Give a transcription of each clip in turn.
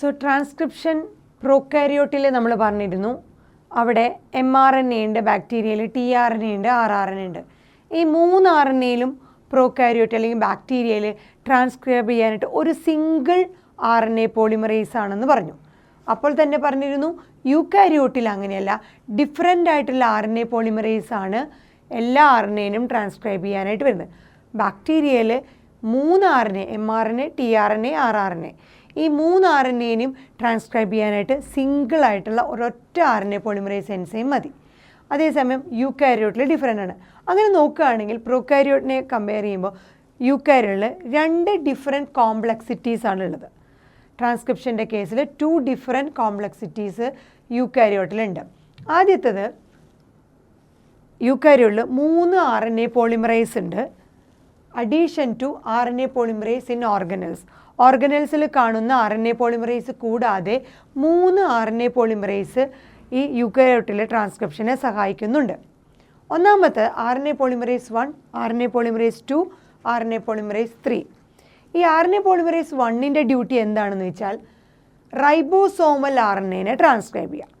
So transcription പ്രോകാരിയോട്ടിൽ നമ്മൾ പറഞ്ഞിരുന്നു അവിടെ mRNA ഉണ്ട്, ബാക്ടീരിയയിൽ tRNA ഉണ്ട്, rRNA ഉണ്ട്. ഈ 3 RNAയിലും പ്രോകാരിയോട്ട് അല്ലെങ്കിൽ ബാക്ടീരിയയിൽ ട്രാൻസ്ക്രൈബ് ചെയ്യാനായിട്ട് ഒരു സിംഗിൾ RNA പോളിമറേസ് ആണെന്ന് പറഞ്ഞു. അപ്പോൾ തന്നെ പറഞ്ഞിരുന്നു യൂക്കാരിയോട്ടിൽ അങ്ങനെയല്ല, ഡിഫറെൻ്റ് ആയിട്ടുള്ള RNA പോളിമറേസ് ആണ് എല്ലാ RNAനും ട്രാൻസ്ക്രൈബ് ചെയ്യാനായിട്ട് വരുന്നത്. ബാക്ടീരിയയിൽ 3 RNA mRNA, tRNA, rRNA ഈ 3 RNAനും ട്രാൻസ്ക്രൈബ് ചെയ്യാനായിട്ട് സിംഗിൾ ആയിട്ടുള്ള ഒരൊറ്റ RNA പോളിമറേസ് എൻസൈം മതി. അതേസമയം യൂക്കാരിയോട്ടിൽ ഡിഫറെൻ്റ് ആണ്. അങ്ങനെ നോക്കുകയാണെങ്കിൽ പ്രോകാരിയോട്ടിനെ കമ്പയർ ചെയ്യുമ്പോൾ യൂക്കാരിയോട്ടിൽ 2 ഡിഫറെൻറ്റ് കോംപ്ലക്സിറ്റീസ് ആണുള്ളത്. ട്രാൻസ്ക്രിപ്ഷൻ്റെ കേസിൽ 2 ഡിഫറെൻറ്റ് കോംപ്ലക്സിറ്റീസ് യൂക്കാരിയോട്ടിലുണ്ട്. ആദ്യത്തേത് യൂക്കാരിയോട്ടിൽ 3 RNA പോളിമറേസ് ഉണ്ട്, addition to RNA polymerase in organelles. ഓർഗനൽസിൽ കാണുന്ന RNA പോളിമറേസ് കൂടാതെ 3 RNA പോളിമറേസ് ഈ യൂക്കാരിയോട്ടിലെ ട്രാൻസ്ക്രിപ്ഷനെ സഹായിക്കുന്നുണ്ട്. ഒന്നാമത്തെ RNA polymerase 1, RNA polymerase 2, RNA polymerase 3. ഈ RNA പോളിമറേസ് 1ൻ്റെ ഡ്യൂട്ടി എന്താണെന്ന് വെച്ചാൽ റൈബോസോമൽ RNAനെ ട്രാൻസ്ക്രൈബ് ചെയ്യുക.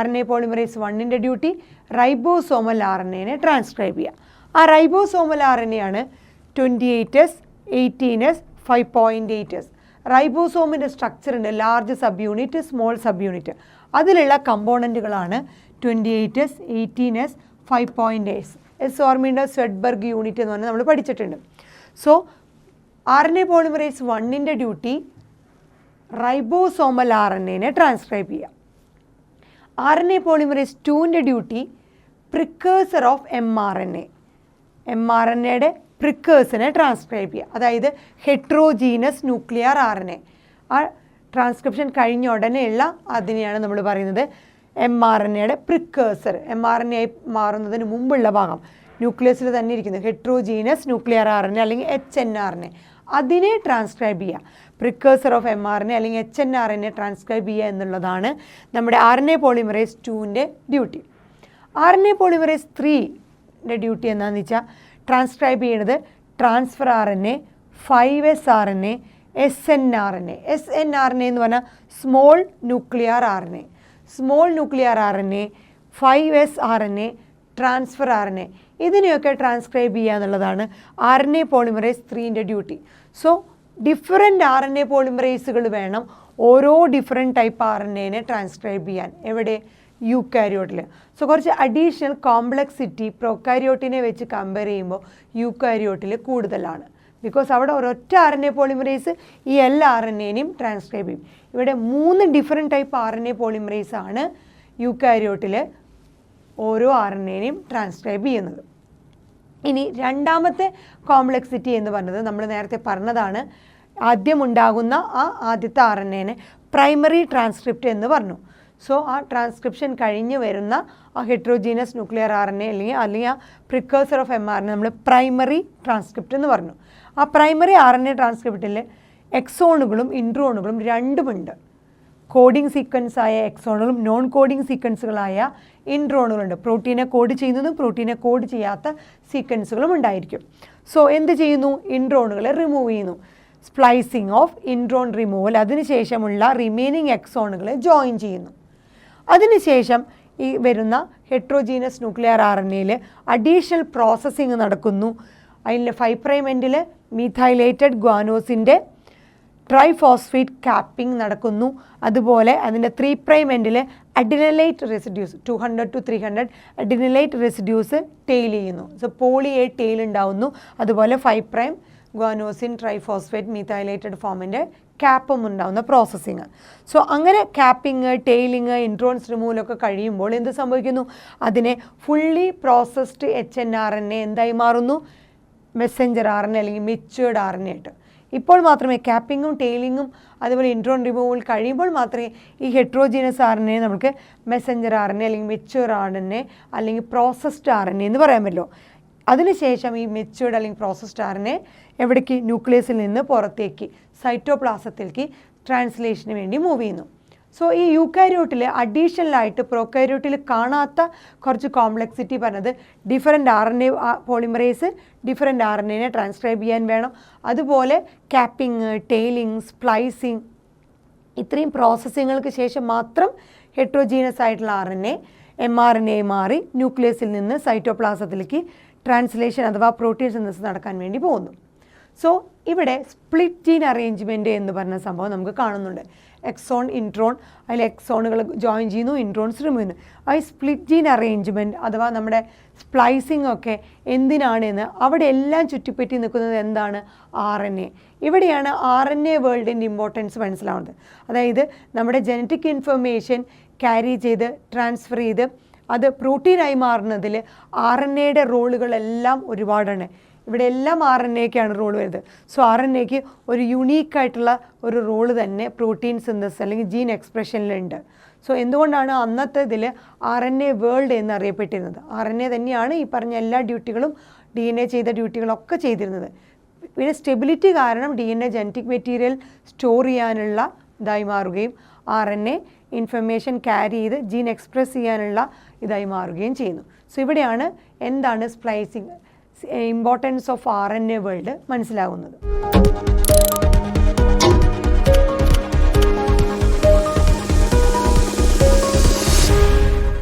RNA പോളിമറേസ് 1ൻ്റെ ഡ്യൂട്ടി റൈബോസോമൽ RNAനെ ട്രാൻസ്ക്രൈബ് ചെയ്യുക. ആ റൈബോസോമൽ RNA ആണ് 28S, 18S, 5.8S. റൈബോസോമിൻ്റെ സ്ട്രക്ചർ ഉണ്ട്, large subunit, small subunit. അതിലുള്ള കമ്പോണൻറ്റുകളാണ് 28S, 18S, 5.8S. ഓർമ്മയുണ്ട്, സ്വെഡ്ബർഗ് യൂണിറ്റ് എന്ന് പറഞ്ഞാൽ നമ്മൾ പഠിച്ചിട്ടുണ്ട്. സോ RNA പോളിമറേസ് 1ൻ്റെ ഡ്യൂട്ടി റൈബോസോമൽ RNAനെ ട്രാൻസ്ക്രൈബ് ചെയ്യുക. RNA പോളിമറേസ് 2ൻ്റെ ഡ്യൂട്ടി പ്രിക്കേഴ്സർ ഓഫ് mRNA, mRNAയുടെ പ്രിക്കേഴ്സിനെ ട്രാൻസ്ക്രൈബ് ചെയ്യുക. അതായത് ഹെട്രോജീനസ് ന്യൂക്ലിയർ RNA. ആ ട്രാൻസ്ക്രിപ്ഷൻ കഴിഞ്ഞ ഉടനെയുള്ള അതിനെയാണ് നമ്മൾ പറയുന്നത് mRNAയുടെ പ്രിക്കേഴ്സർ. mRNA ആയി മാറുന്നതിന് മുമ്പുള്ള ഭാഗം ന്യൂക്ലിയസിൽ തന്നെ ഇരിക്കുന്നത് ഹെട്രോജീനസ് ന്യൂക്ലിയർ RNA അല്ലെങ്കിൽ HNRNA. അതിനെ ട്രാൻസ്ക്രൈബ് ചെയ്യുക. പ്രിക്കേഴ്സർ ഓഫ് mRNA അല്ലെങ്കിൽ HNRNA ട്രാൻസ്ക്രൈബ് ചെയ്യുക എന്നുള്ളതാണ് നമ്മുടെ RNA പോളിമറേസ് 2ൻ്റെ ഡ്യൂട്ടി. RNA പോളിമറേസ് 3ൻ്റെ ഡ്യൂട്ടി എന്താണെന്ന് വെച്ചാൽ ട്രാൻസ്ക്രൈബ് ചെയ്യുന്നത് transfer RNA, 5S RNA, SNRNA. SNRNA എന്ന് പറഞ്ഞാൽ small nuclear RNA. Small nuclear RNA, 5S RNA, transfer RNA ഇതിനെയൊക്കെ ട്രാൻസ്ക്രൈബ് ചെയ്യുക എന്നുള്ളതാണ് RNA പോളിമറേസ് 3ൻ്റെ ഡ്യൂട്ടി. സോ ഡിഫറെൻ്റ് RNA പോളിമറേസുകൾ വേണം ഓരോ ഡിഫറെൻറ്റ് ടൈപ്പ് RNAനെ ട്രാൻസ്ക്രൈബ് ചെയ്യാൻ. എവിടെ? യൂക്കാരിയോട്ടിൽ. സോ കുറച്ച് അഡീഷണൽ കോംപ്ലക്സിറ്റി പ്രോകാരിയോട്ടിനെ വെച്ച് കമ്പയർ ചെയ്യുമ്പോൾ യൂക്കാരിയോട്ടിൽ കൂടുതലാണ്. ബിക്കോസ് അവിടെ ഒരൊറ്റ RNA പോളിമറേസ് ഈ എല്ലാ RNAനെയും ട്രാൻസ്ക്രൈബ് ചെയ്യും. ഇവിടെ 3 ഡിഫറെൻറ്റ് ടൈപ്പ് RNA പോളിമറേസ് ആണ് യൂക്കാരിയോട്ടിൽ ഓരോ RNAനെയും ട്രാൻസ്ക്രൈബ് ചെയ്യുന്നത്. ഇനി രണ്ടാമത്തെ കോംപ്ലക്സിറ്റി എന്ന് പറഞ്ഞത് നമ്മൾ നേരത്തെ പറഞ്ഞതാണ്, ആദ്യം ഉണ്ടാകുന്ന ആദ്യത്തെ RNAനെ പ്രൈമറി ട്രാൻസ്ക്രിപ്റ്റ് എന്ന് പറഞ്ഞു. സോ ആ ട്രാൻസ്ക്രിപ്ഷൻ കഴിഞ്ഞ് വരുന്ന ആ ഹെട്രോജീനസ് ന്യൂക്ലിയർ RNA അല്ലെങ്കിൽ ആ പ്രിക്കേഴ്സർ ഓഫ് mRNA നമ്മൾ പ്രൈമറി ട്രാൻസ്ക്രിപ്റ്റ് എന്ന് പറഞ്ഞു. ആ പ്രൈമറി RNA ട്രാൻസ്ക്രിപ്റ്റിൽ എക്സോണുകളും ഇൻട്രോണുകളും രണ്ടുമുണ്ട്. കോഡിംഗ് സീക്വൻസായ എക്സോണുകളും നോൺ കോഡിംഗ് സീക്വൻസുകളായ ഇൻട്രോണുകളുണ്ട്. പ്രോട്ടീനെ കോഡ് ചെയ്യുന്നതും പ്രോട്ടീനെ കോഡ് ചെയ്യാത്ത സീക്വൻസുകളും ഉണ്ടായിരിക്കും. സോ എന്ത് ചെയ്യുന്നു? ഇൻട്രോണുകളെ റിമൂവ് ചെയ്യുന്നു. Splicing of intron removal. അതിനുശേഷമുള്ള റിമൈനിങ് എക്സോണുകളെ ജോയിൻ ചെയ്യുന്നു. അതിനുശേഷം ഈ വരുന്ന ഹെട്രോജീനസ് ന്യൂക്ലിയർ RNAയിൽ അഡീഷണൽ പ്രോസസ്സിങ് നടക്കുന്നു. അതിൽ 5' എൻഡിൽ മീഥൈലേറ്റഡ് ഗ്വാനോസിൻ്റെ ട്രൈഫോസ്ഫേറ്റ് കാപ്പിംഗ് നടക്കുന്നു. അതുപോലെ അതിൻ്റെ 3' എൻഡിൽ അഡിനലൈറ്റ് റെസിഡ്യൂസ് 200 to 300 അഡിനലൈറ്റ് റെസിഡ്യൂസ് ടെയിൽ ചെയ്യുന്നു. സോ പോളി എ ടെയിൽ ഉണ്ടാവുന്നു. അതുപോലെ 5' ഗ്വാനോസിൻ ട്രൈഫോസ്ഫേറ്റ് മീഥൈലേറ്റഡ് ഫോമിൻ്റെ ക്യാപ്പും ഉണ്ടാവുന്ന പ്രോസസ്സിങ്. സോ അങ്ങനെ ക്യാപ്പിങ്, ടെയിലിങ്, ഇൻട്രോൺസ് റിമൂവലൊക്കെ കഴിയുമ്പോൾ എന്ത് സംഭവിക്കുന്നു? അതിനെ ഫുള്ളി പ്രോസസ്ഡ് HNRNA എന്തായി മാറുന്നു? മെസ്സഞ്ചർ RNA അല്ലെങ്കിൽ മെച്യൂർഡ് RNA ആയിട്ട്. ഇപ്പോൾ മാത്രമേ ക്യാപ്പിങ്ങും ടെയിലിങ്ങും അതുപോലെ ഇൻട്രോൺ റിമൂവൽ കഴിയുമ്പോൾ മാത്രമേ ഈ ഹെട്രോജീനസ് RNA നമുക്ക് മെസ്സഞ്ചർ RNA അല്ലെങ്കിൽ മെച്യൂർ RNA അല്ലെങ്കിൽ പ്രോസസ്ഡ് RNA എന്ന് പറയാൻ പറ്റുമല്ലോ. അതിനുശേഷം ഈ മെച്യൂർഡ് അല്ലെങ്കിൽ പ്രോസസ്ഡ് RNA എവിടേക്ക്? ന്യൂക്ലിയസിൽ നിന്ന് പുറത്തേക്ക് സൈറ്റോപ്ലാസത്തിലേക്ക് ട്രാൻസ്ലേഷന് വേണ്ടി മൂവ് ചെയ്യുന്നു. സോ ഈ യൂക്കാരിയോട്ടിൽ അഡീഷണലായിട്ട് പ്രോകാരിയോട്ടിൽ കാണാത്ത കുറച്ച് കോംപ്ലക്സിറ്റി പറഞ്ഞത് ഡിഫറെൻ്റ് RNA പോളിമറേസ് ഡിഫറെൻ്റ് RNAനെ ട്രാൻസ്ക്രൈബ് ചെയ്യാൻ വേണം. അതുപോലെ ക്യാപ്പിംഗ്, ടെയിലിംഗ്, സ്പ്ലൈസിങ് ഇത്രയും പ്രോസസ്സിങ്ങൾക്ക് ശേഷം മാത്രം ഹെട്രോജീനസ് ആയിട്ടുള്ള RNA mRNA മാറി ന്യൂക്ലിയസിൽ നിന്ന് സൈറ്റോപ്ലാസത്തിലേക്ക് ട്രാൻസ്ലേഷൻ അഥവാ പ്രോട്ടീൻ സിന്തസിസ് നടക്കാൻ വേണ്ടി പോകുന്നു. സോ ഇവിടെ സ്പ്ലിറ്റ് ജീൻ അറേഞ്ച്മെൻറ്റ് എന്ന് പറഞ്ഞ സംഭവം നമുക്ക് കാണുന്നുണ്ട്. എക്സോൺ ഇൻട്രോൺ, അതിൽ എക്സോണുകൾ ജോയിൻ ചെയ്യുന്നു, ഇൻട്രോൺസ് റിമൂവ് ചെയ്യുന്നു. ആ സ്പ്ലിറ്റ് ജീൻ അറേഞ്ച്മെൻറ്റ് അഥവാ നമ്മുടെ സ്പ്ലൈസിങ് ഒക്കെ എന്തിനാണെന്ന് അവിടെ എല്ലാം ചുറ്റിപ്പറ്റി നിൽക്കുന്നത് എന്താണ്? RNA. ഇവിടെയാണ് RNA വേൾഡിൻ്റെ ഇമ്പോർട്ടൻസ് മനസ്സിലാവുന്നത്. അതായത് നമ്മുടെ ജനറ്റിക് ഇൻഫർമേഷൻ ക്യാരി ചെയ്ത് ട്രാൻസ്ഫർ ചെയ്ത് അത് പ്രോട്ടീനായി മാറുന്നതിൽ RNAയുടെ റോളുകളെല്ലാം ഒരുപാടാണ്. ഇവിടെ എല്ലാം RNAക്കാണ് റോൾ വരുന്നത്. സോ RNAക്ക് ഒരു യുണീക്കായിട്ടുള്ള ഒരു റോള് തന്നെ പ്രോട്ടീൻ സിന്തസിസ് അല്ലെങ്കിൽ ജീൻ എക്സ്പ്രഷനിലുണ്ട്. സോ എന്തുകൊണ്ടാണ് അന്നത്തെ ഇതിൽ RNA വേൾഡ് എന്നറിയപ്പെട്ടിരുന്നത്? RNA തന്നെയാണ് ഈ പറഞ്ഞ എല്ലാ ഡ്യൂട്ടികളും DNA ചെയ്ത ഡ്യൂട്ടികളൊക്കെ ചെയ്തിരുന്നത്. പിന്നെ സ്റ്റെബിലിറ്റി കാരണം DNA ജനറ്റിക് മെറ്റീരിയൽ സ്റ്റോർ ചെയ്യാനുള്ള ഇതായി മാറുകയും RNA ഇൻഫർമേഷൻ ക്യാരി ചെയ്ത് ജീൻ എക്സ്പ്രസ് ചെയ്യാനുള്ള ഇതായി മാറുകയും ചെയ്യുന്നു. സോ ഇവിടെയാണ് എന്താണ് splicing importance of RNA world മനസ്സിലാകുന്നത്.